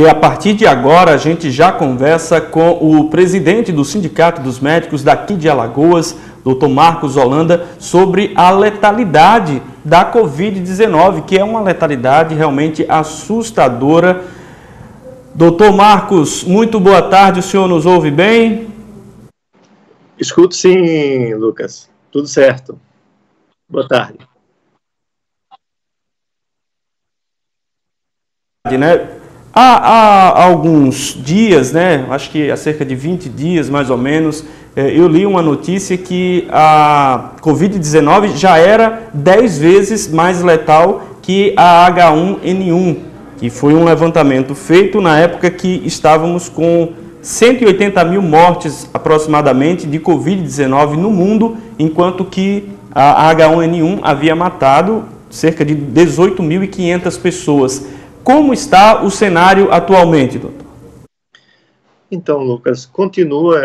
E a partir de agora a gente já conversa com o presidente do Sindicato dos Médicos daqui de Alagoas, Dr. Marcos Holanda, sobre a letalidade da Covid-19, que é uma letalidade realmente assustadora. Doutor Marcos, muito boa tarde, o senhor nos ouve bem? Escuto sim, Lucas. Tudo certo. Boa tarde. Há alguns dias, acho que há cerca de 20 dias mais ou menos, eu li uma notícia que a Covid-19 já era 10 vezes mais letal que a H1N1, que foi um levantamento feito na época que estávamos com 180 mil mortes aproximadamente de Covid-19 no mundo, enquanto que a H1N1 havia matado cerca de 18.500 pessoas. Como está o cenário atualmente, doutor? Então, Lucas, continua,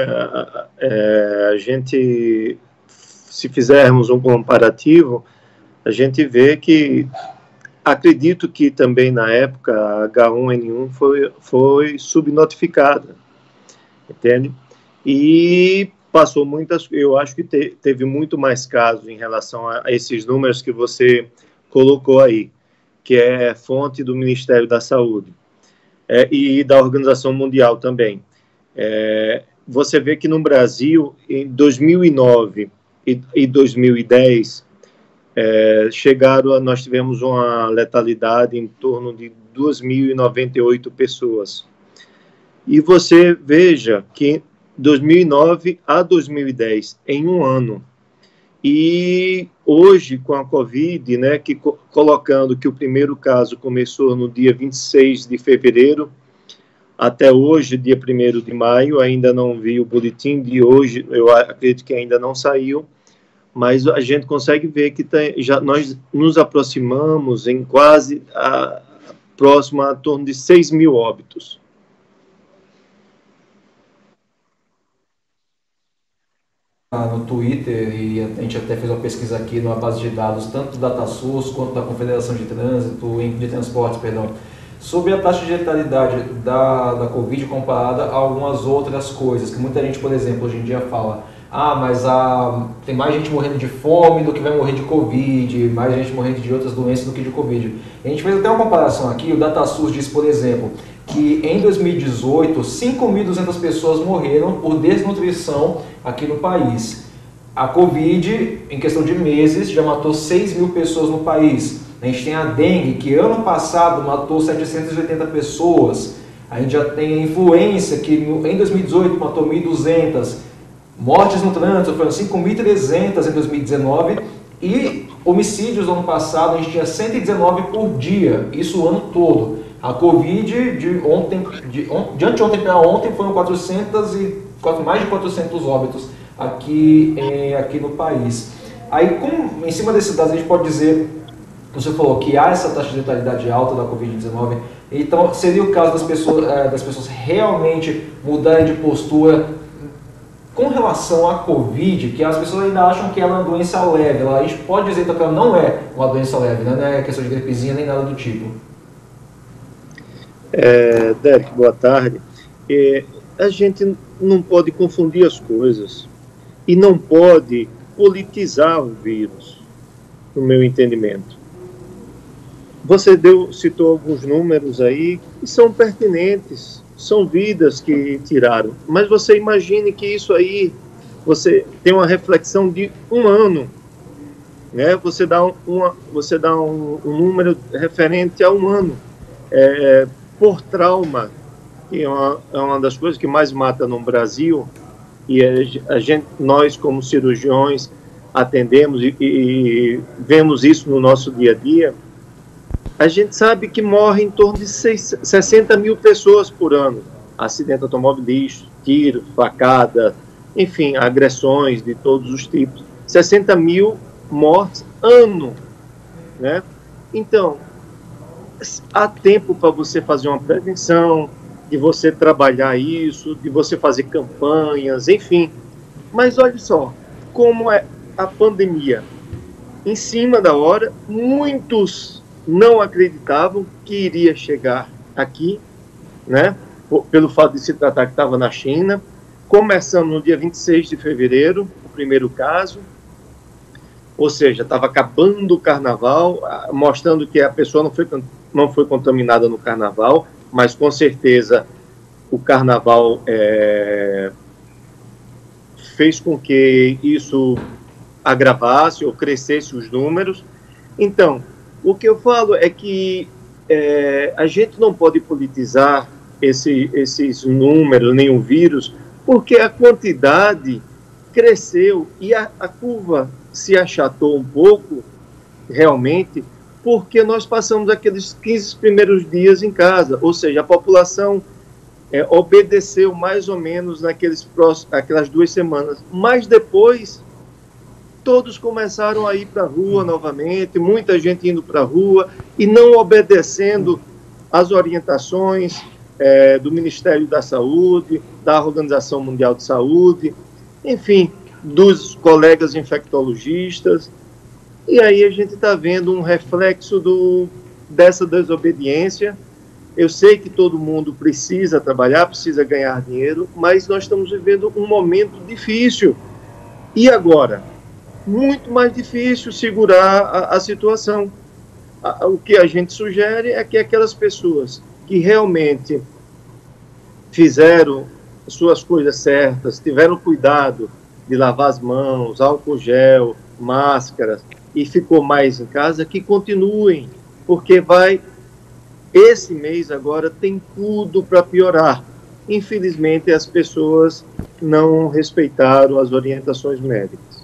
a gente, se fizermos um comparativo, a gente vê que, acredito que também na época a H1N1 foi subnotificada, entende? E passou muitas, eu acho que teve muito mais casos em relação a esses números que você colocou aí, que é fonte do Ministério da Saúde e da Organização Mundial também. Você vê que no Brasil, em 2009 e 2010, nós tivemos uma letalidade em torno de 2.098 pessoas. E você veja que 2009 a 2010, em um ano, e hoje, com a Covid, colocando que o primeiro caso começou no dia 26 de fevereiro, até hoje, dia 1º de maio, ainda não vi o boletim de hoje, eu acredito que ainda não saiu, mas a gente consegue ver que nós nos aproximamos em quase próximo a torno de 6 mil óbitos. No Twitter, e a gente até fez uma pesquisa aqui numa base de dados, tanto do DataSource quanto da Confederação de Transportes, sobre a taxa de letalidade da Covid comparada a algumas outras coisas, que muita gente, por exemplo, hoje em dia fala, mas tem mais gente morrendo de fome do que vai morrer de Covid, mais gente morrendo de outras doenças do que de Covid. A gente fez até uma comparação aqui, o DataSource diz, por exemplo, que em 2018, 5.200 pessoas morreram por desnutrição aqui no país. A Covid, em questão de meses, já matou 6 mil pessoas no país. A gente tem a dengue, que ano passado matou 780 pessoas. A gente já tem a influenza, que em 2018 matou 1.200. Mortes no trânsito foram 5.300 em 2019. E homicídios no ano passado, a gente tinha 119 por dia, isso o ano todo. A Covid, de anteontem para ontem, foram mais de 400 óbitos aqui no país. Aí, em cima desses dados, a gente pode dizer, você falou que há essa taxa de letalidade alta da Covid-19, então seria o caso das pessoas realmente mudarem de postura com relação à Covid, que as pessoas ainda acham que ela é uma doença leve. A gente pode dizer então, que ela não é uma doença leve, né? Não é questão de gripezinha nem nada do tipo. Derek, boa tarde. A gente não pode confundir as coisas e não pode politizar o vírus, no meu entendimento. Você citou alguns números aí que são pertinentes, são vidas que tiraram, mas você imagine que isso aí, você tem uma reflexão de um ano, né? Você dá um número referente a um ano, por trauma, que é uma das coisas que mais mata no Brasil, e nós como cirurgiões atendemos e vemos isso no nosso dia a dia. A gente sabe que morre em torno de 60 mil pessoas por ano. Acidente automobilístico, tiro, facada, enfim, agressões de todos os tipos. 60 mil mortes ano, né? Então, há tempo para você fazer uma prevenção, de você trabalhar isso, de você fazer campanhas, enfim. Mas olha só, como é a pandemia. Em cima da hora, muitos não acreditavam que iria chegar aqui, né? Pelo fato de se tratar que estava na China. Começando no dia 26 de fevereiro, o primeiro caso, ou seja, estava acabando o carnaval, mostrando que a pessoa não foi contaminada no carnaval, mas com certeza o carnaval fez com que isso agravasse ou crescesse os números. Então, o que eu falo é que a gente não pode politizar esses números, nem o vírus, porque a quantidade cresceu e a curva se achatou um pouco, realmente, porque nós passamos aqueles 15 primeiros dias em casa, ou seja, a população obedeceu mais ou menos aquelas 2 semanas, mas depois todos começaram a ir para a rua novamente, muita gente indo para a rua e não obedecendo às orientações do Ministério da Saúde, da Organização Mundial de Saúde, enfim, dos colegas infectologistas. E aí a gente está vendo um reflexo dessa desobediência. Eu sei que todo mundo precisa trabalhar, precisa ganhar dinheiro, mas nós estamos vivendo um momento difícil. E agora? Muito mais difícil segurar a situação. O que a gente sugere é que aquelas pessoas que realmente fizeram suas coisas certas, tiveram cuidado de lavar as mãos, álcool gel, máscaras, e ficou mais em casa, que continuem, porque esse mês agora tem tudo para piorar. Infelizmente, as pessoas não respeitaram as orientações médicas.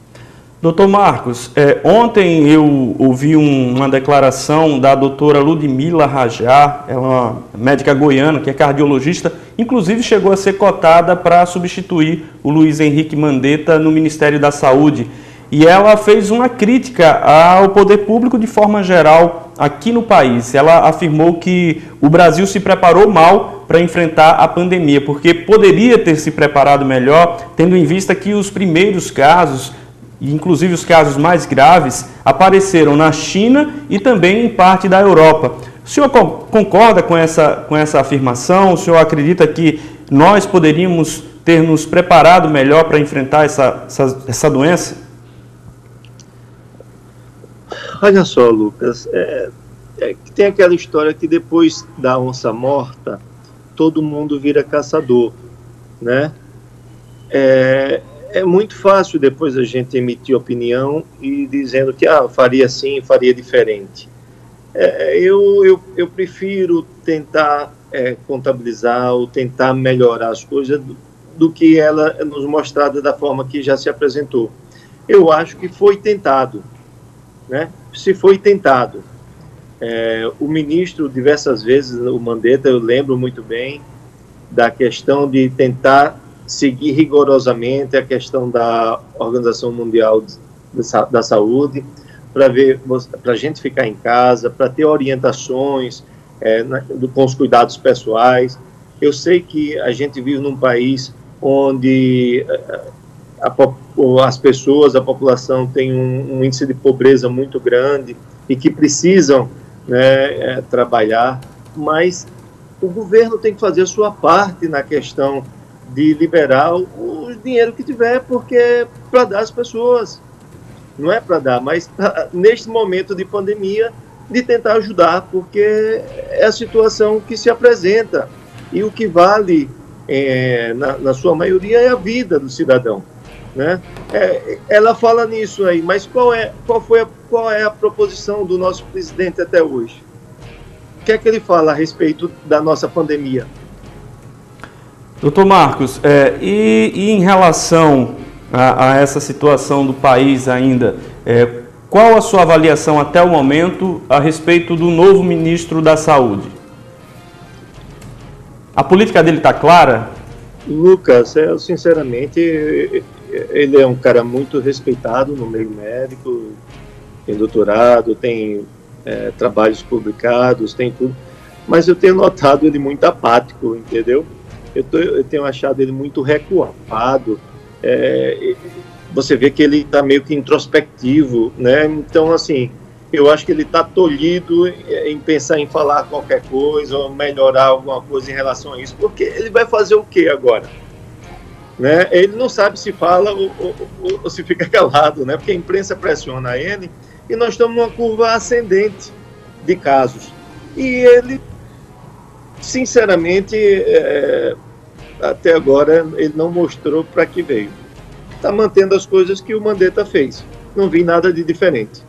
Doutor Marcos, ontem eu ouvi uma declaração da doutora Ludmila Rajar, ela é uma médica goiana, que é cardiologista, inclusive chegou a ser cotada para substituir o Luiz Henrique Mandetta no Ministério da Saúde. E ela fez uma crítica ao poder público de forma geral aqui no país. Ela afirmou que o Brasil se preparou mal para enfrentar a pandemia, porque poderia ter se preparado melhor, tendo em vista que os primeiros casos, inclusive os casos mais graves, apareceram na China e também em parte da Europa. O senhor concorda com essa afirmação? O senhor acredita que nós poderíamos ter nos preparado melhor para enfrentar essa doença? Olha só, Lucas, tem aquela história que depois da onça morta, todo mundo vira caçador, né? É muito fácil depois a gente emitir opinião e dizendo que faria assim, faria diferente. Eu prefiro tentar contabilizar ou tentar melhorar as coisas do que ela nos mostrada da forma que já se apresentou. Eu acho que foi tentado, né? Se foi tentado. O ministro, diversas vezes, o Mandetta, eu lembro muito bem da questão de tentar seguir rigorosamente a questão da Organização Mundial da Saúde, para a gente ficar em casa, para ter orientações com os cuidados pessoais. Eu sei que a gente vive num país onde as pessoas, a população tem um índice de pobreza muito grande e que precisam, né, trabalhar, mas o governo tem que fazer a sua parte na questão de liberar o dinheiro que tiver, porque é para dar às pessoas, não é para dar, mas neste momento de pandemia, de tentar ajudar, porque é a situação que se apresenta e o que vale, na sua maioria, é a vida do cidadão, né? Ela fala nisso aí, mas qual é a proposição do nosso presidente até hoje? O que é que ele fala a respeito da nossa pandemia? Doutor Marcos, e em relação a essa situação do país ainda, qual a sua avaliação até o momento a respeito do novo ministro da Saúde? A política dele está clara? Lucas, sinceramente, ele é um cara muito respeitado no meio médico, tem doutorado, tem trabalhos publicados, tem tudo, mas eu tenho notado ele muito apático, entendeu? Eu tenho achado ele muito recuado. Você vê que ele está meio que introspectivo, né? Então, assim, eu acho que ele está tolhido em pensar em falar qualquer coisa ou melhorar alguma coisa em relação a isso, porque ele vai fazer o que agora? Né? Ele não sabe se fala ou se fica calado, né? Porque a imprensa pressiona ele e nós estamos numa curva ascendente de casos. E ele, sinceramente, até agora, ele não mostrou para que veio. Está mantendo as coisas que o Mandetta fez. Não vi nada de diferente.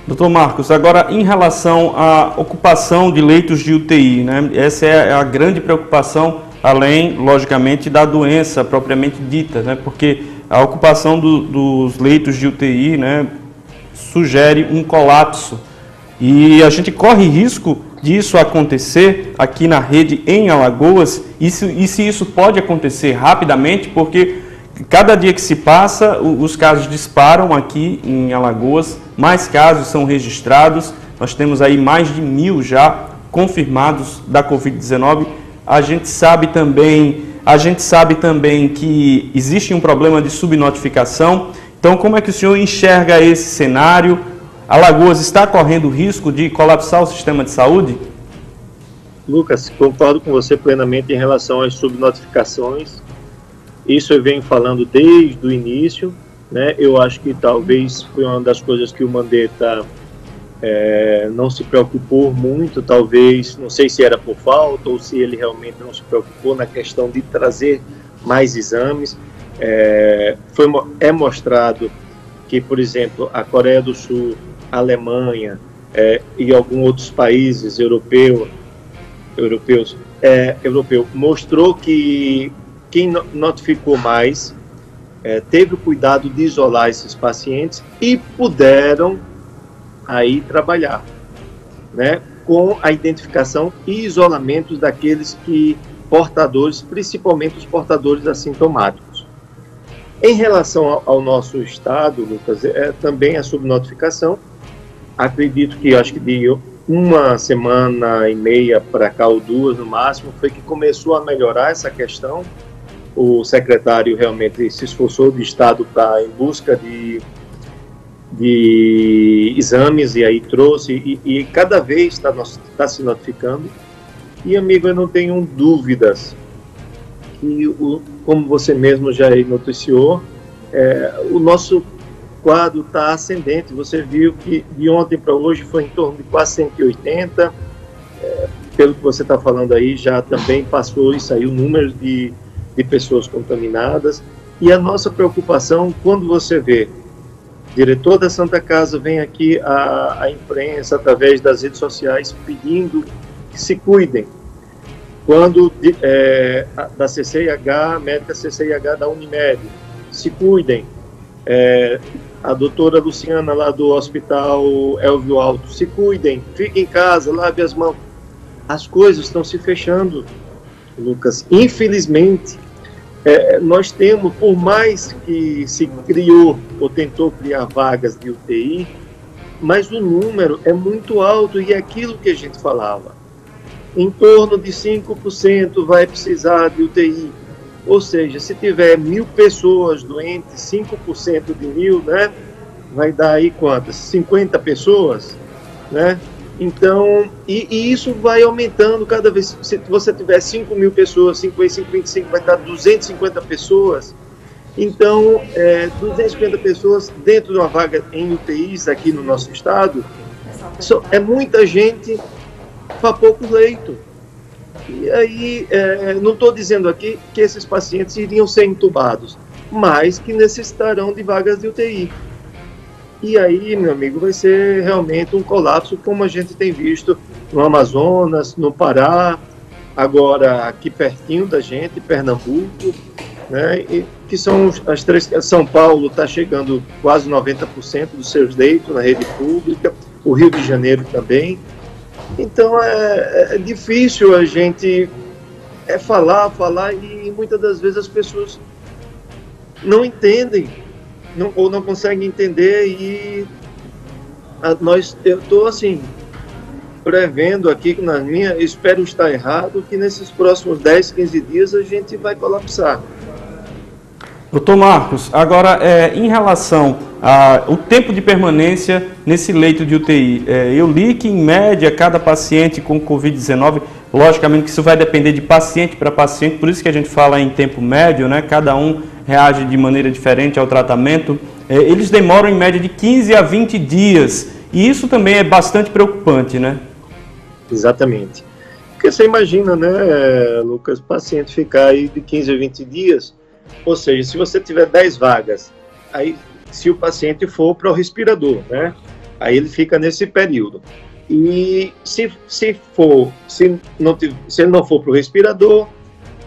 Doutor Marcos, agora em relação à ocupação de leitos de UTI, né? Essa é a grande preocupação, além, logicamente, da doença propriamente dita, né? Porque a ocupação dos leitos de UTI, né, sugere um colapso. E a gente corre risco disso acontecer aqui na rede em Alagoas, e se isso pode acontecer rapidamente, porque cada dia que se passa, os casos disparam aqui em Alagoas, mais casos são registrados, nós temos aí mais de 1.000 já confirmados da Covid-19. A gente sabe também que existe um problema de subnotificação. Então, como é que o senhor enxerga esse cenário? Alagoas está correndo risco de colapsar o sistema de saúde? Lucas, concordo com você plenamente em relação às subnotificações. Isso eu venho falando desde o início, né? Eu acho que talvez foi uma das coisas que o Mandetta não se preocupou muito, talvez, não sei se era por falta ou se ele realmente não se preocupou na questão de trazer mais exames. É mostrado que, por exemplo, a Coreia do Sul, a Alemanha e alguns outros países europeus mostrou que quem notificou mais teve o cuidado de isolar esses pacientes e puderam aí trabalhar, né, com a identificação e isolamento daqueles portadores, principalmente os portadores assintomáticos. Em relação ao nosso estado, Lucas, também a subnotificação, acredito que acho que de uma semana e meia para cá, ou 2 no máximo, foi que começou a melhorar essa questão. O secretário realmente se esforçou de Estado em busca de exames, e aí trouxe, e cada vez está se notificando. E, amigo, eu não tenho dúvidas que, como você mesmo já noticiou, o nosso quadro está ascendente. Você viu que de ontem para hoje foi em torno de quase 180, pelo que você está falando aí, já também passou e saiu números de pessoas contaminadas. E a nossa preocupação, quando você vê diretor da Santa Casa vem aqui à imprensa através das redes sociais pedindo que se cuidem, quando da CCIH, médica CCIH da Unimed, se cuidem, a doutora Luciana lá do Hospital Elvio Alto, se cuidem, fiquem em casa, lave as mãos. As coisas estão se fechando, Lucas. Infelizmente, nós temos, por mais que se criou ou tentou criar vagas de UTI, mas o número é muito alto, e é aquilo que a gente falava. Em torno de 5% vai precisar de UTI. Ou seja, se tiver 1.000 pessoas doentes, 5% de 1.000, né, vai dar aí quantas? 50 pessoas, né? Então, e isso vai aumentando cada vez. Se você tiver 5.000 pessoas, 5 vezes 5, 25, vai estar 250 pessoas. Então, 250 pessoas dentro de uma vaga em UTIs aqui no nosso estado, é muita gente para pouco leito. E aí, não estou dizendo aqui que esses pacientes iriam ser entubados, mas que necessitarão de vagas de UTI. E aí, meu amigo, vai ser realmente um colapso, como a gente tem visto no Amazonas, no Pará, agora aqui pertinho da gente, Pernambuco, né? E que são as três. São Paulo está chegando quase 90% dos seus leitos na rede pública, o Rio de Janeiro também. Então é difícil a gente falar, e muitas das vezes as pessoas não entendem, ou não conseguem entender, e eu estou assim, prevendo aqui, espero estar errado, que nesses próximos 10, 15 dias a gente vai colapsar. Doutor Marcos, agora em relação o tempo de permanência nesse leito de UTI. Eu li que, em média, cada paciente com Covid-19, logicamente que isso vai depender de paciente para paciente, por isso que a gente fala em tempo médio, né? Cada um reage de maneira diferente ao tratamento. Eles demoram em média de 15 a 20 dias, e isso também é bastante preocupante, né? Exatamente. Porque você imagina, né, Lucas, o paciente ficar aí de 15 a 20 dias, ou seja, se você tiver 10 vagas, aí se o paciente for para o respirador, né, aí ele fica nesse período. E se ele não for para o respirador,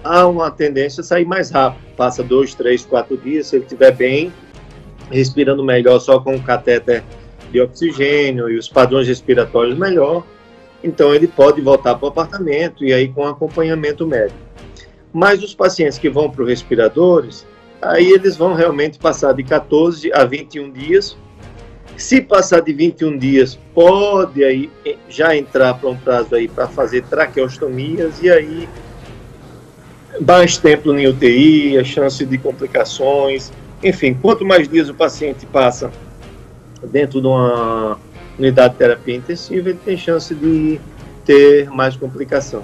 há uma tendência a sair mais rápido, passa 2, 3, 4 dias, se ele estiver bem, respirando melhor só com o catéter de oxigênio e os padrões respiratórios melhor, então ele pode voltar para o apartamento e aí com acompanhamento médico. Mas os pacientes que vão para os respiradores, aí eles vão realmente passar de 14 a 21 dias. Se passar de 21 dias, pode aí já entrar para um prazo aí para fazer traqueostomias e aí mais tempo em UTI, a chance de complicações, enfim, quanto mais dias o paciente passa dentro de uma unidade de terapia intensiva, ele tem chance de ter mais complicação.